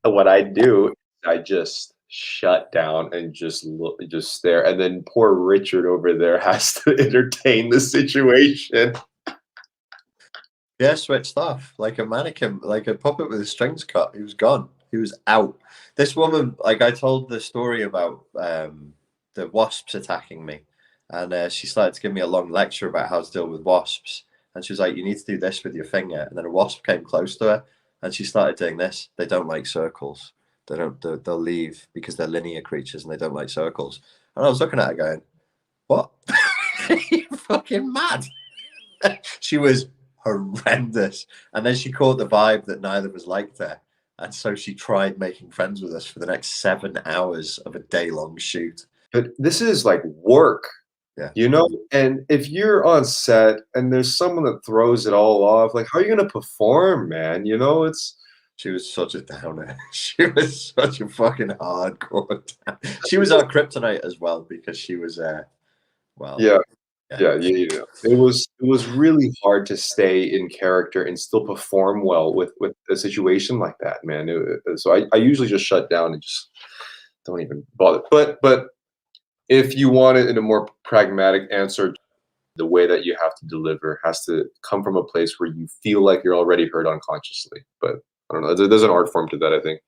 what I do, I just shut down and just look, just stare, and then poor Richard over there has to entertain the situation. Yeah, switched off like a mannequin, like a puppet with his strings cut. He was gone. He was out. This woman, like I told the story about the wasps attacking me, and she started to give me a long lecture about how to deal with wasps. And she was like, "You need to do this with your finger." And then a wasp came close to her, and she started doing this. They don't like circles. They don't. They'll leave because they're linear creatures and they don't like circles. And I was looking at her going, "What? Are you fucking mad?" She was horrendous. And then she caught the vibe that neither of us liked her. And so she tried making friends with us for the next 7 hours of a day-long shoot. But this is like work, Yeah. you know? And if you're on set and there's someone that throws it all off, like, how are you gonna perform, man? You know, it's She was such a downer. She was such a fucking hardcore downer. She was our kryptonite as well because she was well, yeah. yeah. Yeah. It was really hard to stay in character and still perform well with a situation like that, man. So I usually just shut down and just don't even bother. But if you want it in a more pragmatic answer, the way that you have to deliver has to come from a place where you feel like you're already heard unconsciously. But I don't know. There's an art form to that, I think.